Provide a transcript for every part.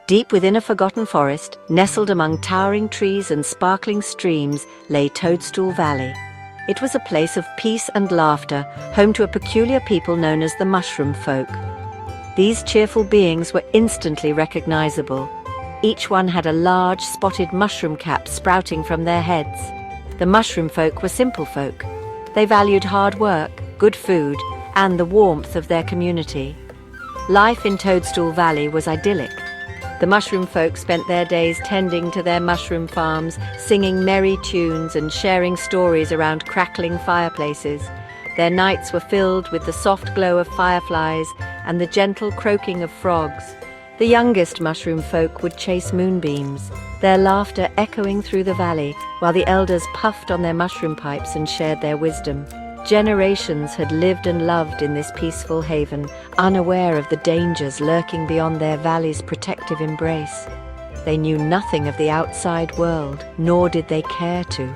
Deep within a forgotten forest, nestled among towering trees and sparkling streams, lay Toadstool Valley. It was a place of peace and laughter, home to a peculiar people known as the Mushroom Folk. These cheerful beings were instantly recognizable. Each one had a large, spotted mushroom cap sprouting from their heads. The Mushroom Folk were simple folk. They valued hard work, good food, and the warmth of their community. Life in Toadstool Valley was idyllic. The Mushroom Folk spent their days tending to their mushroom farms, singing merry tunes and sharing stories around crackling fireplaces. Their nights were filled with the soft glow of fireflies and the gentle croaking of frogs. The youngest Mushroom Folk would chase moonbeams, their laughter echoing through the valley, while the elders puffed on their mushroom pipes and shared their wisdom. Generations had lived and loved in this peaceful haven, unaware of the dangers lurking beyond their valley's protective embrace. They knew nothing of the outside world, nor did they care to.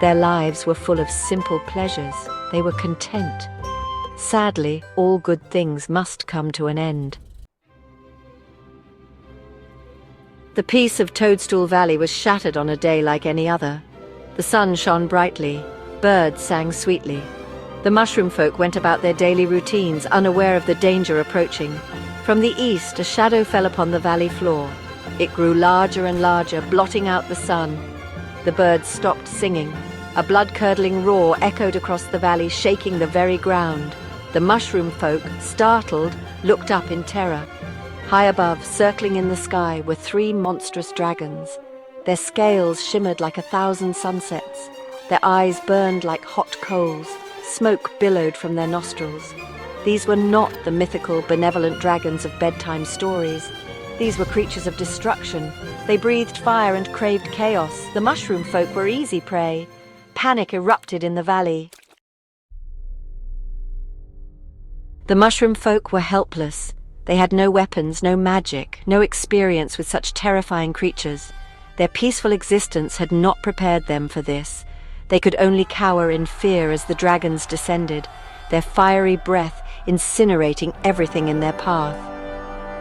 Their lives were full of simple pleasures. They were content. Sadly, all good things must come to an end. The peace of Toadstool Valley was shattered on a day like any other. The sun shone brightly. Birds sang sweetly. The Mushroom Folk went about their daily routines, unaware of the danger approaching. From the east, a shadow fell upon the valley floor. It grew larger and larger, blotting out the sun. The birds stopped singing. A blood-curdling roar echoed across the valley, shaking the very ground. The Mushroom Folk, startled, looked up in terror. High above, circling in the sky, were 3 monstrous dragons. Their scales shimmered like 1,000 sunsets. Their eyes burned like hot coals. Smoke billowed from their nostrils. These were not the mythical, benevolent dragons of bedtime stories. These were creatures of destruction. They breathed fire and craved chaos. The Mushroom Folk were easy prey. Panic erupted in the valley. The Mushroom Folk were helpless. They had no weapons, no magic, no experience with such terrifying creatures. Their peaceful existence had not prepared them for this. They could only cower in fear as the dragons descended, their fiery breath incinerating everything in their path.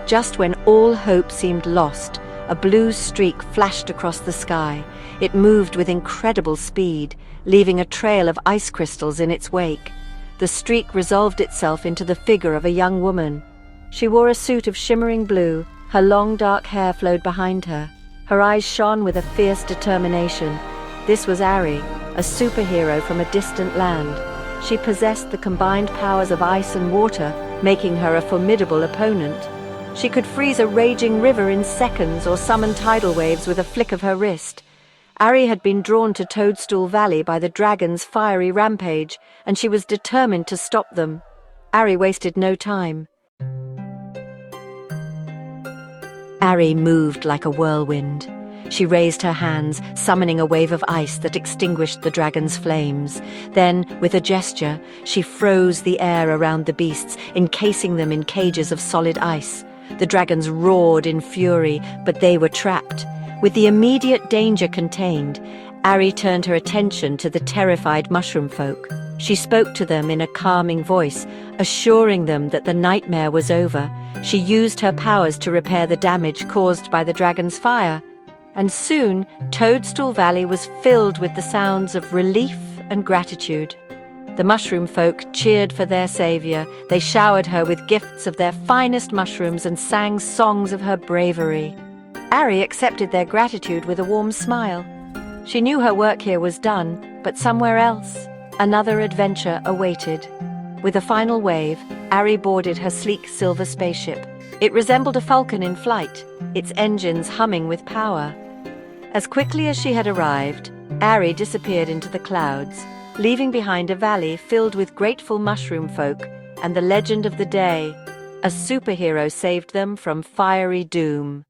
Just when all hope seemed lost, a blue streak flashed across the sky. It moved with incredible speed, leaving a trail of ice crystals in its wake. The streak resolved itself into the figure of a young woman. She wore a suit of shimmering blue. Her long dark hair flowed behind her. Her eyes shone with a fierce determination. This was Ari, a superhero from a distant land. She possessed the combined powers of ice and water, making her a formidable opponent. She could freeze a raging river in seconds or summon tidal waves with a flick of her wrist. Ari had been drawn to Toadstool Valley by the dragon's fiery rampage, and she was determined to stop them. Ari wasted no time. Ari moved like a whirlwind. She raised her hands, summoning a wave of ice that extinguished the dragon's flames. Then, with a gesture, she froze the air around the beasts, encasing them in cages of solid ice. The dragons roared in fury, but they were trapped. With the immediate danger contained, Ari turned her attention to the terrified Mushroom Folk. She spoke to them in a calming voice, assuring them that the nightmare was over. She used her powers to repair the damage caused by the dragon's fire. And soon, Toadstool Valley was filled with the sounds of relief and gratitude. The Mushroom Folk cheered for their savior. They showered her with gifts of their finest mushrooms and sang songs of her bravery. Ari accepted their gratitude with a warm smile. She knew her work here was done, but somewhere else, another adventure awaited. With a final wave, Ari boarded her sleek silver spaceship. It resembled a falcon in flight, its engines humming with power. As quickly as she had arrived, Ari disappeared into the clouds, leaving behind a valley filled with grateful mushroom folk and the legend of the day. A superhero saved them from fiery doom.